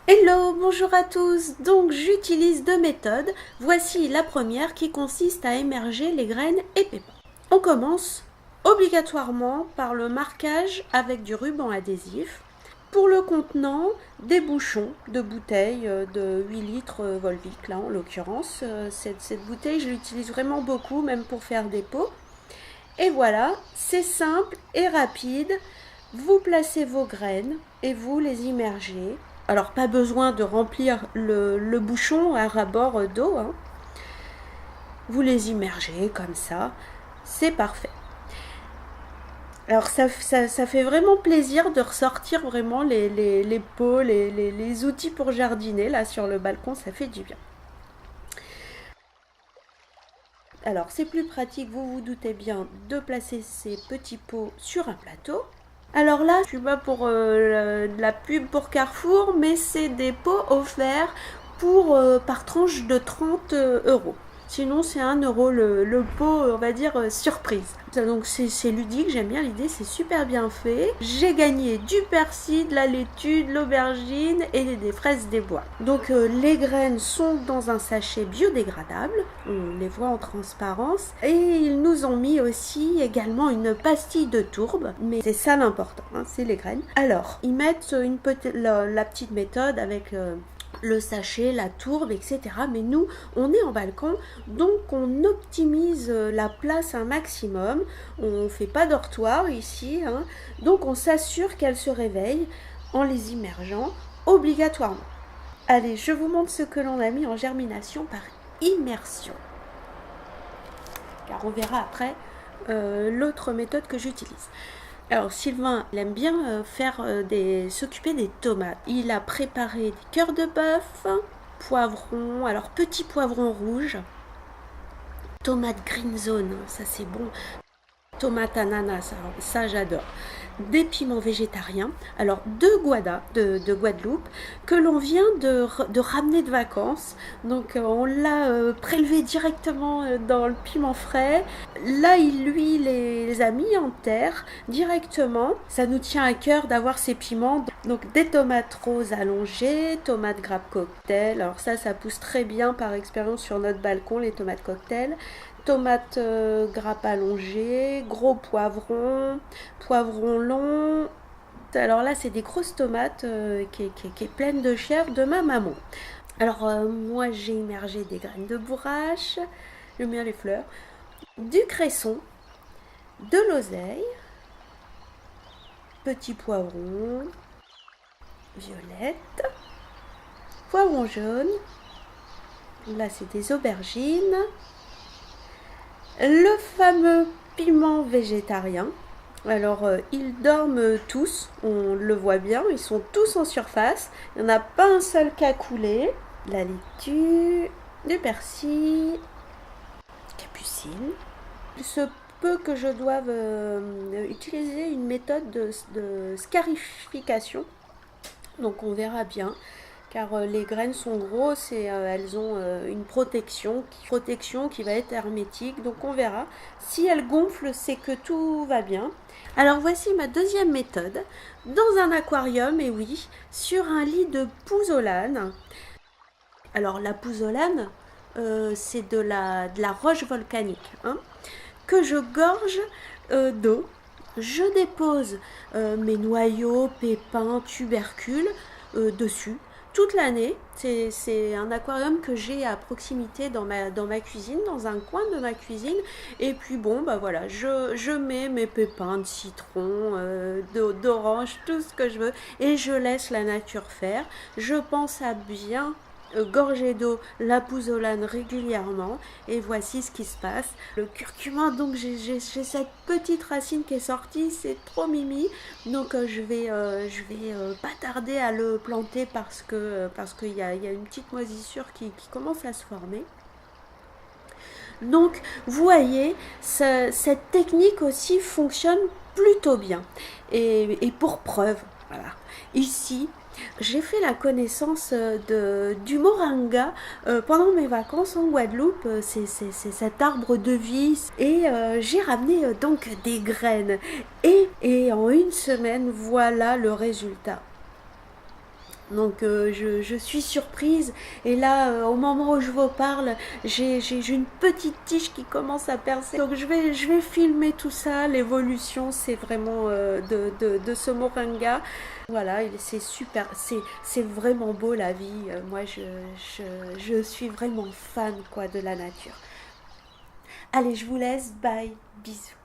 Hello, bonjour à tous. Donc j'utilise deux méthodes. Voici la première qui consiste à émerger les graines et pépins. On commence obligatoirement par le marquage avec du ruban adhésif. Pour le contenant, des bouchons de bouteilles de 8 litres Volvic, là en l'occurrence. Cette bouteille, je l'utilise vraiment beaucoup, même pour faire des pots. Et voilà, c'est simple et rapide. Vous placez vos graines et vous les immergez. Alors pas besoin de remplir le bouchon à ras-bord d'eau, hein. Vous les immergez comme ça, c'est parfait. Alors ça fait vraiment plaisir de ressortir vraiment les pots, les outils pour jardiner là sur le balcon, ça fait du bien. Alors c'est plus pratique, vous vous doutez bien, de placer ces petits pots sur un plateau. Alors là, je suis pas pour la pub pour Carrefour, mais c'est des pots offerts par tranche de 30 euros. Sinon, c'est 1 euro le pot, on va dire, surprise. Donc, c'est ludique, j'aime bien l'idée, c'est super bien fait. J'ai gagné du persil, de la laitue, de l'aubergine et des fraises des bois. Donc, les graines sont dans un sachet biodégradable, on les voit en transparence. Et ils nous ont mis aussi également une pastille de tourbe, mais c'est ça l'important, hein, c'est les graines. Alors, ils mettent la petite méthode avec le sachet, la tourbe, etc. Mais nous, on est en balcon, donc on optimise la place un maximum. On ne fait pas dortoir ici, hein. Donc on s'assure qu'elles se réveillent en les immergeant obligatoirement. Allez, je vous montre ce que l'on a mis en germination par immersion. Car on verra après l'autre méthode que j'utilise. Alors Sylvain, il aime bien s'occuper des tomates. Il a préparé des cœurs de bœuf, poivrons, alors petits poivrons rouges, tomates green zone, ça c'est bon, tomate ananas, ça j'adore. Des piments végétariens, alors deux guadas de Guadeloupe que l'on vient de ramener de vacances. Donc on l'a prélevé directement dans le piment frais. Là, il lui les a mis en terre directement. Ça nous tient à cœur d'avoir ces piments. Donc des tomates roses allongées, tomates grappe cocktail. Alors ça pousse très bien par expérience sur notre balcon, les tomates cocktail. Tomates grappe allongées, gros poivrons, poivrons longs. Alors là, c'est des grosses tomates qui est pleine de chair de ma maman. Alors moi, j'ai immergé des graines de bourrache, j'aime bien les fleurs, du cresson, de l'oseille, petits poivrons, violettes, poivrons jaunes. Là, c'est des aubergines. Le fameux piment végétarien. Alors, ils dorment tous, on le voit bien, ils sont tous en surface. Il n'y en a pas un seul qui a coulé. La laitue, du persil, capucine. Il se peut que je doive utiliser une méthode de scarification. Donc, on verra bien. Car les graines sont grosses et elles ont une protection qui va être hermétique. Donc on verra. Si elles gonflent, c'est que tout va bien. Alors voici ma deuxième méthode. Dans un aquarium, et oui, sur un lit de pouzzolane. Alors la pouzzolane, c'est de la roche volcanique, hein, que je gorge d'eau. Je dépose mes noyaux, pépins, tubercules dessus toute l'année. C'est un aquarium que j'ai à proximité dans ma cuisine, dans un coin de ma cuisine. Et puis bon, bah voilà, je mets mes pépins de citron, d'orange, tout ce que je veux. Et je laisse la nature faire. Je pense à bien gorgée d'eau la pouzzolane régulièrement et voici ce qui se passe. Le curcuma, donc j'ai cette petite racine qui est sortie, c'est trop mimi, donc je vais pas tarder à le planter parce qu'il y a une petite moisissure qui commence à se former. Donc vous voyez, cette technique aussi fonctionne plutôt bien. Et pour preuve, voilà, ici j'ai fait la connaissance du moringa pendant mes vacances en Guadeloupe. C'est cet arbre de vie. Et j'ai ramené donc des graines. Et en une semaine, voilà le résultat. Donc je suis surprise et là au moment où je vous parle j'ai une petite tige qui commence à percer, donc je vais filmer tout ça, l'évolution c'est vraiment de ce moringa. Voilà, c'est super, c'est vraiment beau la vie. Moi je suis vraiment fan quoi de la nature. Allez, je vous laisse, bye, bisous.